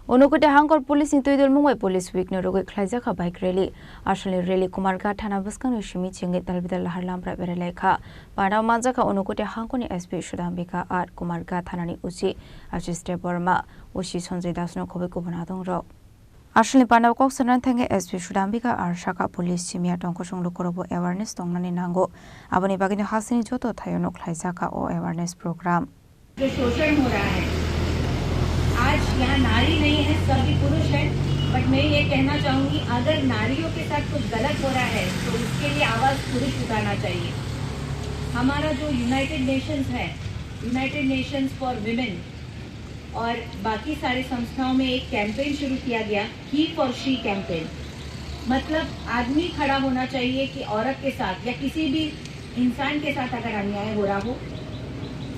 Onokote hangkor police intuidul mungwai police week no rogoi khlaijaka bike rally asali rally Kumarga thana buskang shimi chinge talbidal lahar lampra berelaikha panaw manjaka onokote hangkoni SP Sudambika ar Kumarga thanani uchi Ajiste Burma uchi Sanjay Das no khobe kubana dong ro asali panaw kok sanan thange SP Sudambika ar Shaka police chimia tongkosong lokorobo awareness tongnani nango aboni bagini hasini joto thayono khlaijaka o awareness program जो शोषण हो रहा है आज यहाँ नारी नहीं है सभी पुरुष है बट मैं ये कहना चाहूंगी अगर नारियों के साथ कुछ गलत हो रहा है तो उसके लिए आवाज पुरुष उठाना चाहिए। हमारा जो यूनाइटेड नेशंस है यूनाइटेड नेशंस फॉर विमेन और बाकी सारे संस्थाओं में एक कैंपेन शुरू किया गया ही फॉर शी कैंपेन। मतलब आदमी खड़ा होना चाहिए कि औरत के साथ या किसी भी इंसान के साथ अगर अन्याय हो रहा हो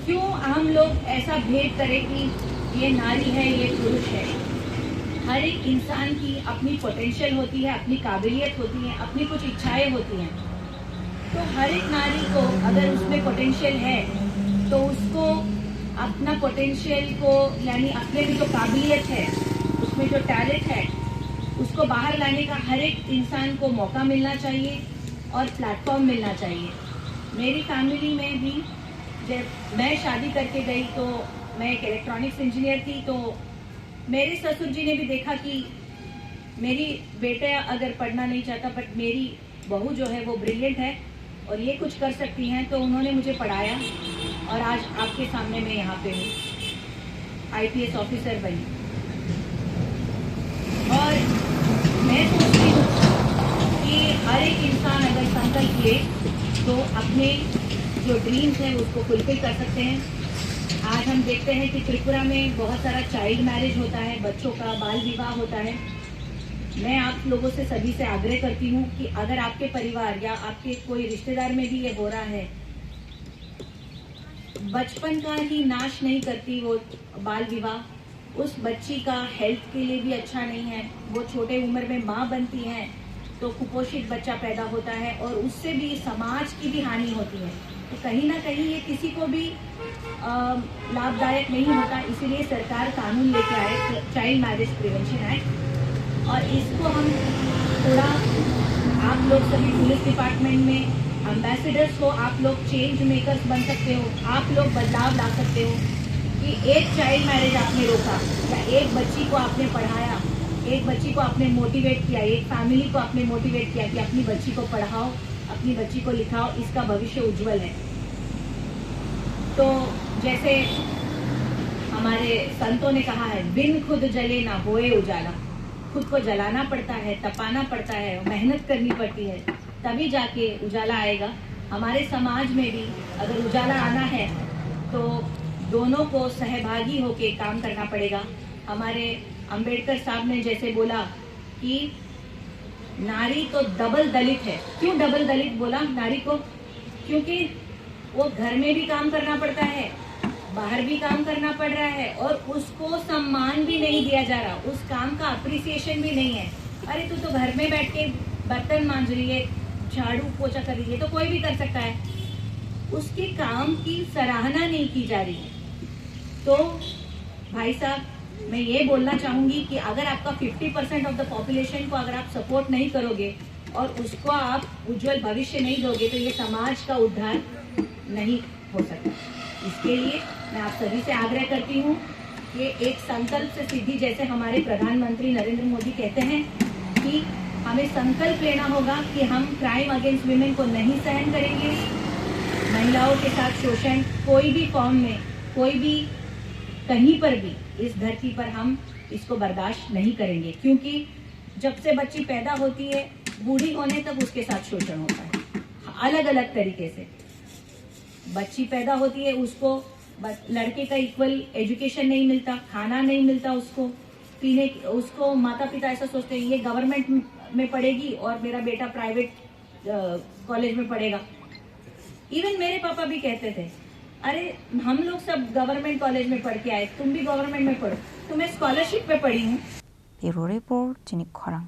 क्यों हम लोग ऐसा भेद करें कि ये नारी है ये पुरुष है। हर एक इंसान की अपनी पोटेंशियल होती है अपनी काबिलियत होती है अपनी कुछ इच्छाएं होती हैं तो हर एक नारी को अगर उसमें पोटेंशियल है तो उसको अपना पोटेंशियल को यानी अपने में जो काबिलियत है उसमें जो टैलेंट है उसको बाहर लाने का हर एक इंसान को मौका मिलना चाहिए और प्लेटफॉर्म मिलना चाहिए। मेरी फैमिली में भी जब मैं शादी करके गई तो मैं एक इलेक्ट्रॉनिक्स इंजीनियर थी तो मेरे ससुर जी ने भी देखा कि मेरी बेटे अगर पढ़ना नहीं चाहता बट मेरी बहू जो है वो ब्रिलियंट है और ये कुछ कर सकती हैं तो उन्होंने मुझे पढ़ाया और आज आपके सामने मैं यहाँ पे हूँ IPS ऑफिसर बनी। और मैं सोचती हूँ कि हर एक इंसान अगर संकल्प ले तो अपने जो ड्रीम्स हैं उसको फुलफिल कर सकते हैं। आज हम देखते हैं कि त्रिपुरा में बहुत सारा चाइल्ड मैरिज होता है बच्चों का बाल विवाह होता है। मैं आप लोगों से सभी से आग्रह करती हूँ कि अगर आपके परिवार या आपके कोई रिश्तेदार में भी ये हो रहा है बचपन का ही नाश नहीं करती वो बाल विवाह उस बच्ची का हेल्थ के लिए भी अच्छा नहीं है। वो छोटे उम्र में माँ बनती है तो कुपोषित बच्चा पैदा होता है और उससे भी समाज की भी हानि होती है। तो कहीं ना कहीं ये किसी को भी लाभदायक नहीं होता। इसीलिए सरकार कानून लेके आए चाइल्ड मैरिज प्रिवेंशन एक्ट और इसको हम थोड़ा आप लोग सभी पुलिस डिपार्टमेंट में एम्बेसडर्स हो आप लोग चेंज मेकर्स बन सकते हो। आप लोग बदलाव ला सकते हो कि एक चाइल्ड मैरिज आपने रोका या एक बच्ची को आपने पढ़ाया एक बच्ची को आपने मोटिवेट किया एक फैमिली को आपने मोटिवेट किया कि अपनी बच्ची को पढ़ाओ अपनी बच्ची को लिखाओ इसका भविष्य उज्जवल है। तो जैसे हमारे संतों ने कहा है बिन खुद जले ना होए उजाला। खुद को जलाना पड़ता है तपाना पड़ता है मेहनत करनी पड़ती है तभी जाके उजाला आएगा। हमारे समाज में भी अगर उजाला आना है तो दोनों को सहभागी होके काम करना पड़ेगा। हमारे अंबेडकर साहब ने जैसे बोला कि नारी तो डबल दलित है। क्यों डबल दलित बोला नारी को? क्योंकि वो घर में भी काम करना पड़ता है बाहर भी काम करना पड़ रहा है और उसको सम्मान भी नहीं दिया जा रहा उस काम का अप्रिसिएशन भी नहीं है। अरे तू तो घर में बैठ के बर्तन मांज रही है झाड़ू पोछा कर रही है तो कोई भी कर सकता है। उसके काम की सराहना नहीं की जा रही है। तो भाई साहब मैं ये बोलना चाहूंगी कि अगर आपका 50% ऑफ द पॉपुलेशन को अगर आप सपोर्ट नहीं करोगे और उसको आप उज्जवल भविष्य नहीं दोगे तो ये समाज का उद्धार नहीं हो सकता। इसके लिए मैं आप सभी से आग्रह करती हूँ कि एक संकल्प से सिद्धि जैसे हमारे प्रधानमंत्री नरेंद्र मोदी कहते हैं कि हमें संकल्प लेना होगा कि हम क्राइम अगेंस्ट विमेन को नहीं सहन करेंगे। महिलाओं के साथ शोषण कोई भी फॉर्म में कोई भी कहीं पर भी इस धरती पर हम इसको बर्दाश्त नहीं करेंगे क्योंकि जब से बच्ची पैदा होती है बूढ़ी होने तक उसके साथ शोषण होता है अलग अलग तरीके से। बच्ची पैदा होती है उसको लड़के का इक्वल एजुकेशन नहीं मिलता खाना नहीं मिलता उसको पीने उसको माता पिता ऐसा सोचते हैं ये गवर्नमेंट में पढ़ेगी और मेरा बेटा प्राइवेट कॉलेज में पढ़ेगा। इवन मेरे पापा भी कहते थे अरे हम लोग सब गवर्नमेंट कॉलेज में पढ़ के आए तुम भी गवर्नमेंट में पढ़ो तो मैं स्कॉलरशिप पे पढ़ी हूँ। Bureau report Jinik खरांग।